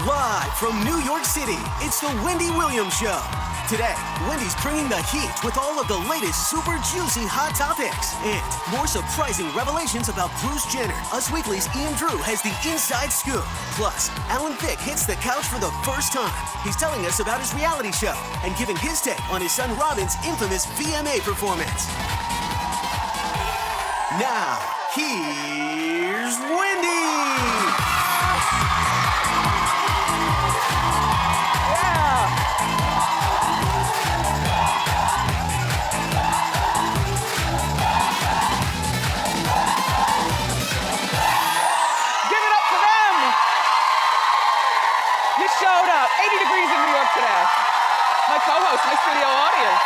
Live from New York City, it's the Wendy Williams Show. Today, Wendy's bringing the heat with all of the latest super juicy hot topics and more surprising revelations about Bruce Jenner. Us Weekly's Ian Drew has the inside scoop. Plus, Alan Thicke hits the couch for the first time. He's telling us about his reality show and giving his take on his son Robin's infamous VMA performance. Now, here's Wendy! Showed up. 80 degrees in New York today. My co-host, my studio audience.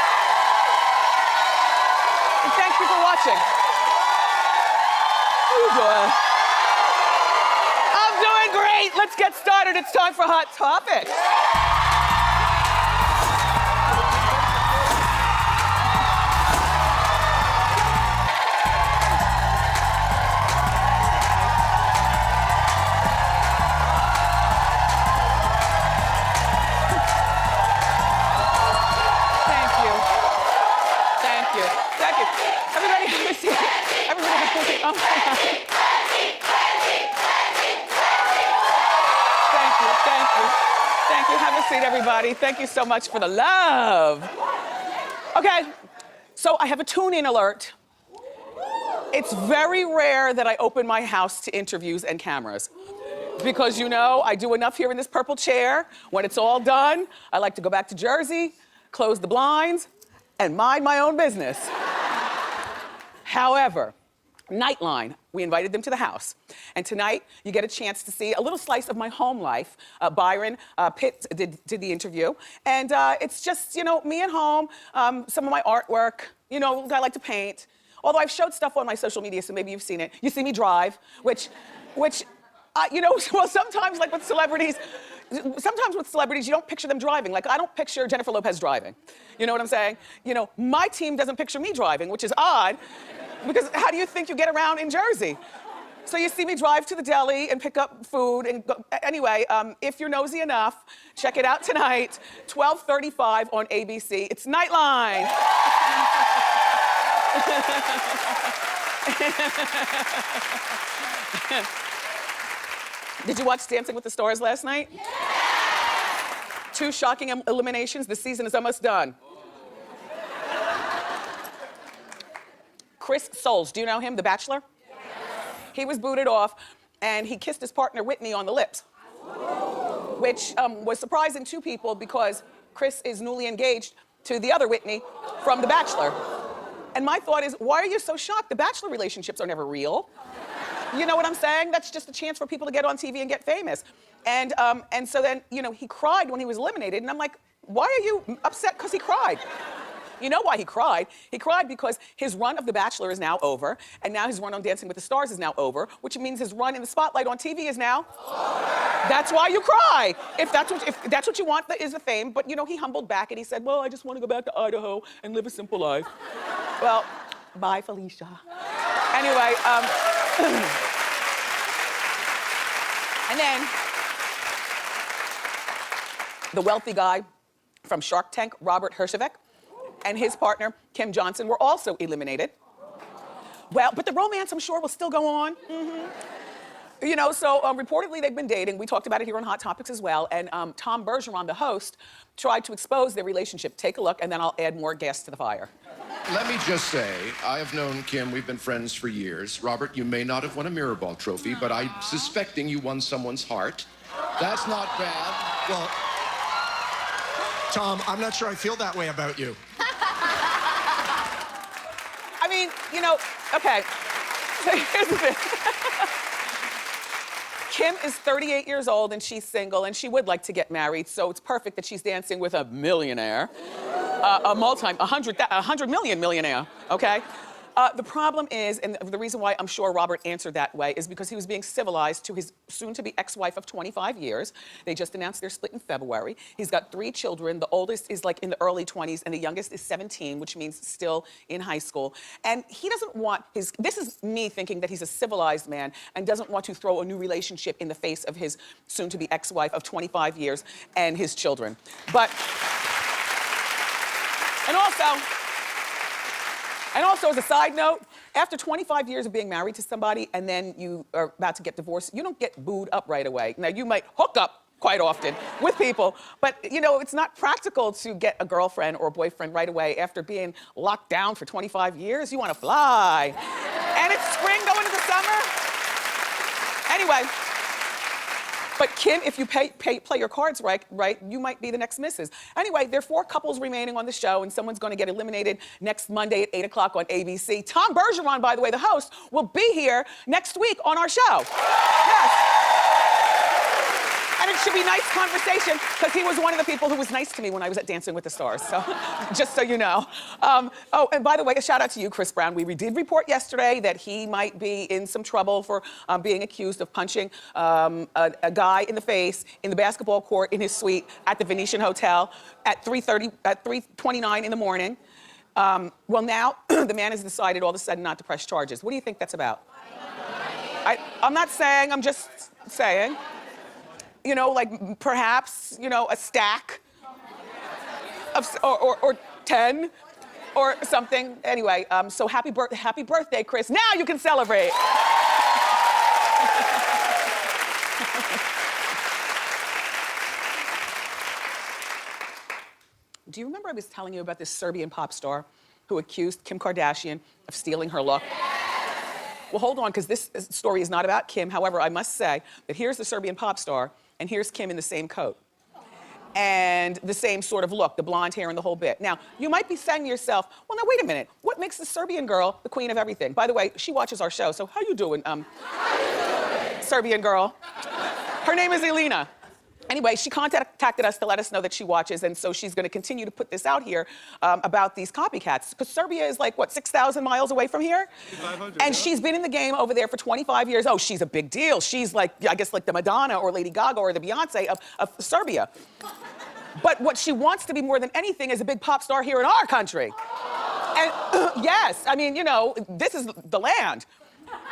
And thank you for watching. Oh boy. I'm doing great. Let's get started. It's time for Hot Topics. Thank you. Have a seat, everybody. Thank you so much for the love. Okay, so I have a tune-in alert. It's very rare that I open my house to interviews and cameras. Because you know, I do enough here in this purple chair. When it's all done, I like to go back to Jersey, close the blinds, and mind my own business. However, Nightline, we invited them to the house. And tonight, you get a chance to see a little slice of my home life. Byron Pitt did the interview. And it's just, you know, me at home, some of my artwork, you know, I like to paint. Although I've showed stuff on my social media, so maybe you've seen it. You see me drive, which you know, well, sometimes like with celebrities, you don't picture them driving. Like, I don't picture Jennifer Lopez driving. You know what I'm saying? You know, my team doesn't picture me driving, which is odd. Because how do you think you get around in Jersey? So you see me drive to the deli and pick up food and go. Anyway, if you're nosy enough, check it out tonight, 12:35 on ABC. It's Nightline. Did you watch Dancing with the Stars last night? Yeah! 2 shocking eliminations. The season is almost done. Chris Soules, do you know him, The Bachelor? Yes. He was booted off, and he kissed his partner Whitney on the lips, which was surprising to people because Chris is newly engaged to the other Whitney from The Bachelor. And my thought is, why are you so shocked? The Bachelor relationships are never real. You know what I'm saying? That's just a chance for people to get on TV and get famous. And so then, you know, he cried when he was eliminated, and I'm like, why are you upset because he cried? You know why he cried? He cried because his run of The Bachelor is now over, and now his run on Dancing with the Stars is now over, which means his run in the spotlight on TV is now over. That's why you cry. If that's what you want, that is the fame. But you know, he humbled back and he said, well, I just want to go back to Idaho and live a simple life. Well, bye, Felicia. Anyway, and then the wealthy guy from Shark Tank, Robert Herjavec, and his partner, Kim Johnson, were also eliminated. Well, but the romance, I'm sure, will still go on. Mm-hmm. You know, so reportedly they've been dating. We talked about it here on Hot Topics as well. And Tom Bergeron, the host, tried to expose their relationship. Take a look, and then I'll add more gas to the fire. Let me just say, I have known Kim, we've been friends for years. Robert, you may not have won a Mirrorball trophy, but I'm suspecting you won someone's heart. That's not bad. Well, Tom, I'm not sure I feel that way about you. I mean, you know, okay. So here's the thing. Kim is 38 years old and she's single and she would like to get married, so it's perfect that she's dancing with a millionaire, a 100 million millionaire, okay? The problem is, and the reason why I'm sure Robert answered that way is because he was being civilized to his soon-to-be ex-wife of 25 years. They just announced their split in February. He's got 3 children. The oldest is like in the early 20s, and the youngest is 17, which means still in high school. And he doesn't want his, this is me thinking that he's a civilized man and doesn't want to throw a new relationship in the face of his soon-to-be ex-wife of 25 years and his children. But, and also, as a side note, after 25 years of being married to somebody and then you are about to get divorced, you don't get booed up right away. Now, you might hook up quite often with people, but you know, it's not practical to get a girlfriend or a boyfriend right away after being locked down for 25 years. You want to fly. And it's spring going into the summer. Anyway. But Kim, if you play your cards right, you might be the next missus. Anyway, there are 4 couples remaining on the show, and someone's going to get eliminated next Monday at 8 o'clock on ABC. Tom Bergeron, by the way, the host, will be here next week on our show. Yes. And it should be nice conversation, because he was one of the people who was nice to me when I was at Dancing with the Stars, so just so you know. Oh, and by the way, a shout out to you, Chris Brown. We did report yesterday that he might be in some trouble for being accused of punching a guy in the face in the basketball court in his suite at the Venetian Hotel at 3:29 in the morning. Well, now the man has decided all of a sudden not to press charges. What do you think that's about? I'm not saying, I'm just saying. You know, like perhaps, you know, a stack of, or 10 or something. Anyway, so happy birthday, Chris. Now you can celebrate. Do you remember I was telling you about this Serbian pop star who accused Kim Kardashian of stealing her look? Well, hold on, because this story is not about Kim. However, I must say that here's the Serbian pop star, and here's Kim in the same coat. And the same sort of look, the blonde hair and the whole bit. Now, you might be saying to yourself, well, now, wait a minute. What makes the Serbian girl the queen of everything? By the way, she watches our show, so how you doing, Serbian girl? Her name is Jelena. Anyway, she contacted us to let us know that she watches, and so she's going to continue to put this out here about these copycats. Because Serbia is like, what, 6,000 miles away from here? 500, and she's been in the game over there for 25 years. Oh, she's a big deal. She's like, I guess, like the Madonna or Lady Gaga or the Beyoncé of Serbia. But what she wants to be more than anything is a big pop star here in our country. And yes, I mean, you know, this is the land.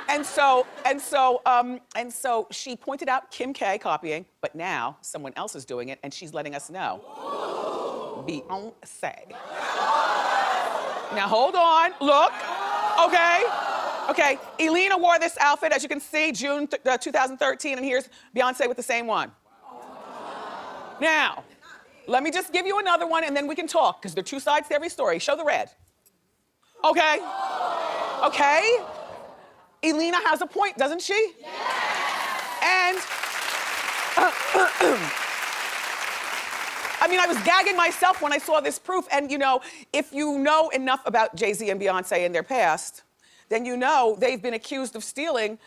And so she pointed out Kim K copying, but now someone else is doing it, and she's letting us know. Beyoncé. Now hold on, look, okay. Jelena wore this outfit, as you can see, June 2013, and here's Beyoncé with the same one. Now, let me just give you another one, and then we can talk, because there are 2 sides to every story. Show the red. Okay. Jelena has a point, doesn't she? Yes. And, I mean, I was gagging myself when I saw this proof, and you know, if you know enough about Jay-Z and Beyoncé and their past, then you know they've been accused of stealing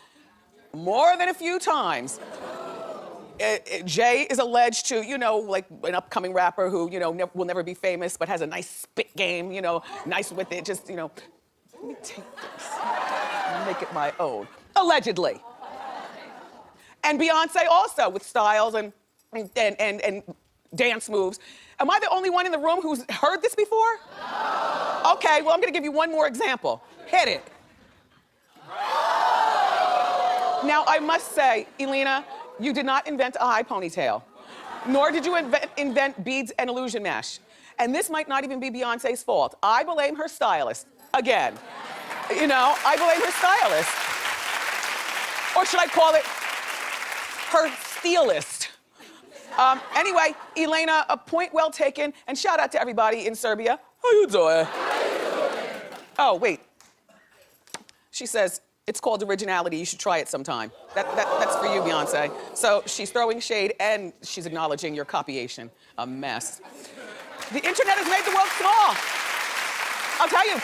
more than a few times. Jay is alleged to, you know, like an upcoming rapper who, you know, will never be famous, but has a nice spit game, you know, nice with it, just, you know, let me take this. Make it my own, allegedly. And Beyoncé also with styles and dance moves. Am I the only one in the room who's heard this before? No. Okay, well, I'm gonna give you one more example. Hit it. Now, I must say, Jelena, you did not invent a high ponytail, nor did you invent beads and illusion mesh. And this might not even be Beyoncé's fault. I blame her stylist, again. You know, I blame her stylist. Or should I call it her steelist? Anyway, Jelena, a point well taken, and shout out to everybody in Serbia. How you doing? Oh, wait. She says, it's called Originality, you should try it sometime. That's for you, Beyoncé. So she's throwing shade and she's acknowledging your copyation. A mess. The internet has made the world small. I'll tell you.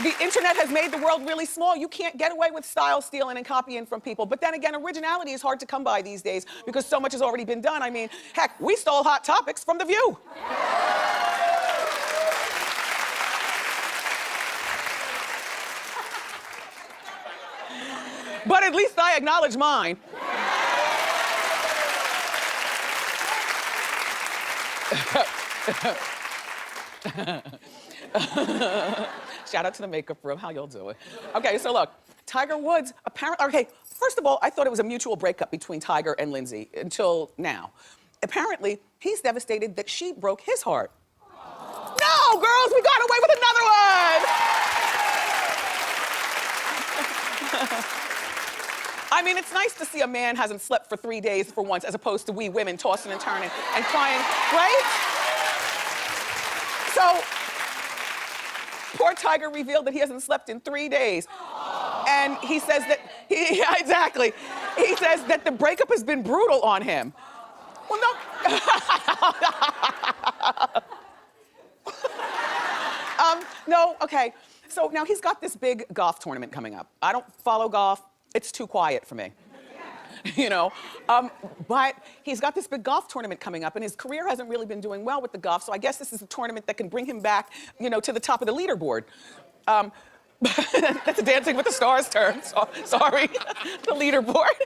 The internet has made the world really small. You can't get away with style stealing and copying from people. But then again, originality is hard to come by these days because so much has already been done. I mean, heck, we stole Hot Topics from The View. But at least I acknowledge mine. Shout out to the makeup room. How y'all doing? Okay, so look, Tiger Woods apparently, okay, first of all, I thought it was a mutual breakup between Tiger and Lindsay until now. Apparently, he's devastated that she broke his heart. No, girls, we got away with another one! I mean, it's nice to see a man hasn't slept for 3 days for once, as opposed to we women tossing and turning and crying, right? So, poor Tiger revealed that he hasn't slept in 3 days. And he says that, yeah, exactly. He says that the breakup has been brutal on him. Well, no. No, okay. So now he's got this big golf tournament coming up. I don't follow golf. It's too quiet for me. You know, but he's got this big golf tournament coming up, and his career hasn't really been doing well with the golf, so I guess this is a tournament that can bring him back, you know, to the top of the leaderboard. That's a Dancing with the Stars term, so, sorry, the leaderboard.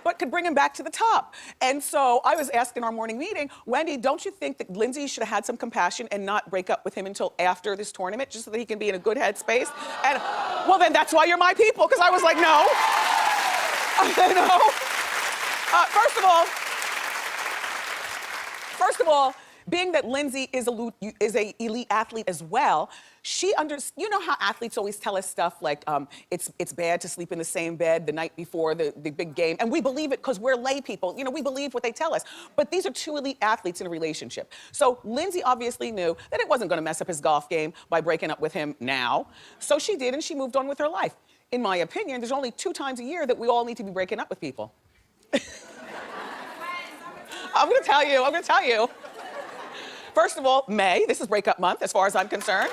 But could bring him back to the top. And so I was asked in our morning meeting, Wendy, don't you think that Lindsay should have had some compassion and not break up with him until after this tournament, just so that he can be in a good headspace? And, well, then that's why you're my people, because I was like, no. No. First of all, being that Lindsay is a elite athlete as well, you know how athletes always tell us stuff like it's bad to sleep in the same bed the night before the big game, and we believe it because we're lay people. You know, we believe what they tell us. But these are two elite athletes in a relationship. So Lindsay obviously knew that it wasn't going to mess up his golf game by breaking up with him now. So she did, and she moved on with her life. In my opinion, there's only 2 times a year that we all need to be breaking up with people. I'm gonna tell you. First of all, May, this is breakup month as far as I'm concerned.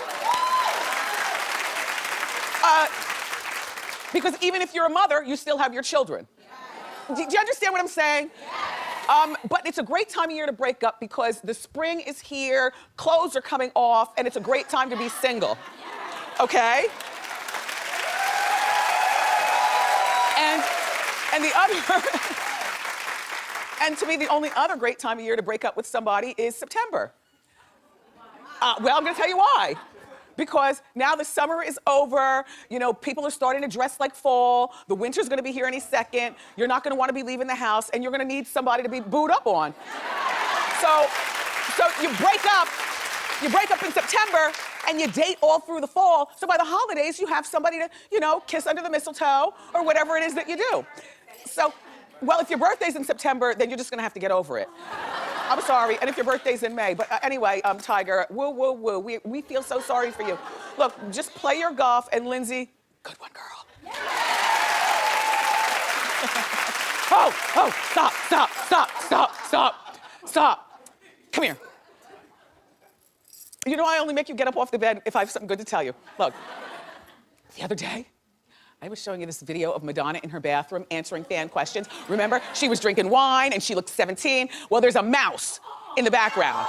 Because even if you're a mother, you still have your children. Do you understand what I'm saying? But it's a great time of year to break up because the spring is here, clothes are coming off, and it's a great time to be single. Okay? And the other, and to me, the only other great time of year to break up with somebody is September. Well, I'm gonna tell you why. Because now the summer is over, you know, people are starting to dress like fall, the winter's gonna be here any second, you're not gonna wanna be leaving the house, and you're gonna need somebody to be booed up on. So you break up in September, and you date all through the fall, so by the holidays, you have somebody to, you know, kiss under the mistletoe, or whatever it is that you do. So, well, if your birthday's in September, then you're just gonna have to get over it. I'm sorry, and if your birthday's in May. But anyway, Tiger, woo, woo, woo. We feel so sorry for you. Look, just play your golf, and Lindsay, good one, girl. Oh, stop. Come here. You know I only make you get up off the bed if I have something good to tell you. Look, the other day, I was showing you this video of Madonna in her bathroom answering fan questions. Remember, she was drinking wine and she looked 17. Well, there's a mouse in the background.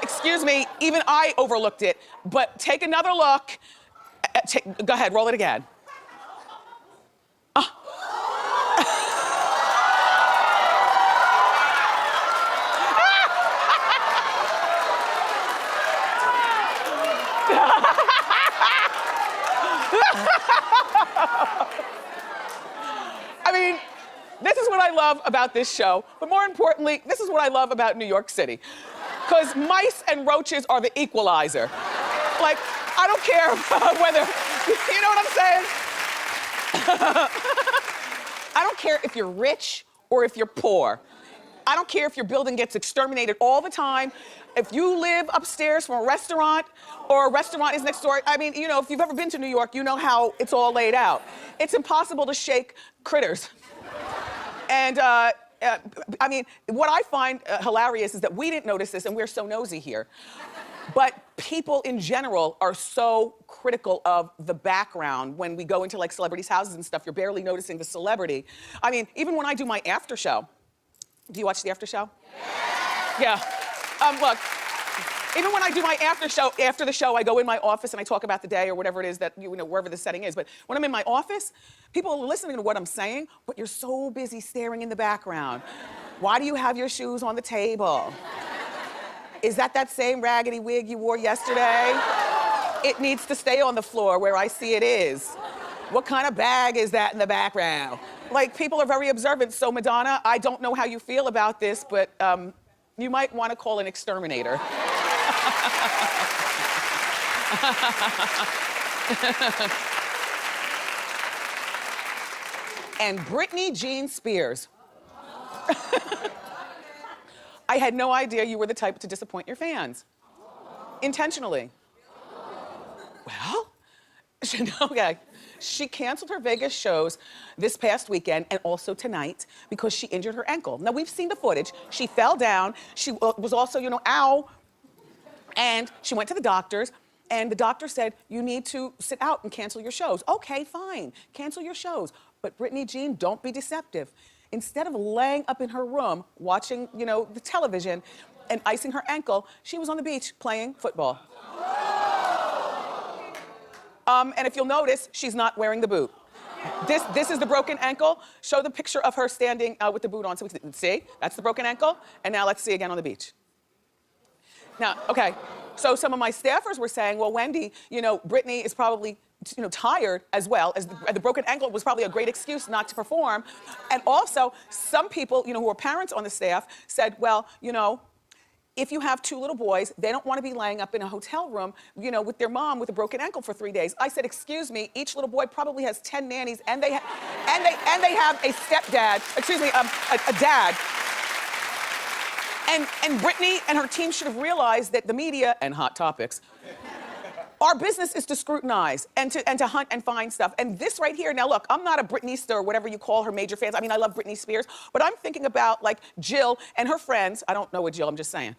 Excuse me, even I overlooked it, but take another look. Go ahead, roll it again. I mean, this is what I love about this show, but more importantly, this is what I love about New York City. Because mice and roaches are the equalizer. Like, I don't care whether, you know what I'm saying? I don't care if you're rich or if you're poor. I don't care if your building gets exterminated all the time. If you live upstairs from a restaurant or a restaurant is next door, I mean, you know, if you've ever been to New York, you know how it's all laid out. It's impossible to shake critters. And I mean, what I find hilarious is that we didn't notice this and we're so nosy here. But people in general are so critical of the background when we go into like celebrities' houses and stuff, you're barely noticing the celebrity. I mean, even when I do my after show, do you watch the after show? Yeah. Look, Even when I do my after the show, I go in my office and I talk about the day or whatever it is that, you know, wherever the setting is. But when I'm in my office, people are listening to what I'm saying, but you're so busy staring in the background. Why do you have your shoes on the table? Is that same raggedy wig you wore yesterday? It needs to stay on the floor where I see it is. What kind of bag is that in the background? Like, people are very observant. So, Madonna, I don't know how you feel about this, but you might want to call an exterminator. And Britney Jean Spears. I had no idea you were the type to disappoint your fans. Intentionally. Well, okay. She canceled her Vegas shows this past weekend and also tonight because she injured her ankle. Now, we've seen the footage. She fell down. She was also, you know, ow. And she went to the doctors, and the doctor said, you need to sit out and cancel your shows. Okay, fine, cancel your shows. But Britney Jean, don't be deceptive. Instead of laying up in her room watching, you know, the television and icing her ankle, she was on the beach playing football. And if you'll notice, she's not wearing the boot. This is the broken ankle. Show the picture of her standing with the boot on so we can see. That's the broken ankle. And now let's see again on the beach. Now, okay, so some of my staffers were saying, well, Wendy, you know, Britney is probably, you know, tired as well, as the broken ankle was probably a great excuse not to perform. And also, some people, you know, who are parents on the staff said, well, you know, if you have 2 little boys, they don't want to be laying up in a hotel room, you know, with their mom with a broken ankle for 3 days. I said, excuse me, each little boy probably has 10 nannies, and they have a stepdad, excuse me, a dad. And Britney and her team should have realized that the media and Hot Topics, our business is to scrutinize and to hunt and find stuff. And this right here, now look, I'm not a Britneyster or whatever you call her major fans. I mean, I love Britney Spears, but I'm thinking about like Jill and her friends. I don't know what Jill, I'm just saying.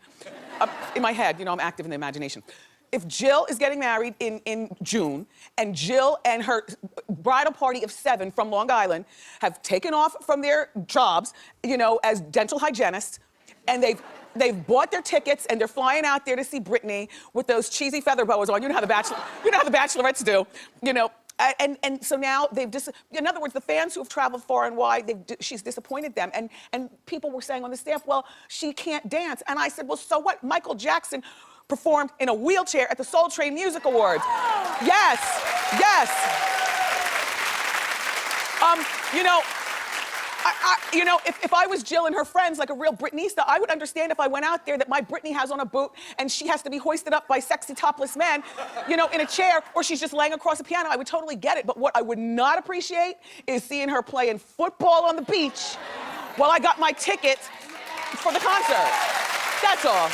In my head, you know, I'm active in the imagination. If Jill is getting married in June, and Jill and her bridal party of 7 from Long Island have taken off from their jobs, you know, as dental hygienists, and they've bought their tickets and they're flying out there to see Britney with those cheesy feather boas on. You know how the Bachelorettes do, you know. And so now in other words, the fans who have traveled far and wide, she's disappointed them. And people were saying on the staff, well, she can't dance. And I said, well, so what? Michael Jackson performed in a wheelchair at the Soul Train Music Awards. Yes, yes. You know, you know, if I was Jill and her friends, like a real Britneysta, I would understand if I went out there that my Britney has on a boot and she has to be hoisted up by sexy topless men, you know, in a chair, or she's just laying across a piano. I would totally get it. But what I would not appreciate is seeing her playing football on the beach while I got my ticket for the concert. That's all.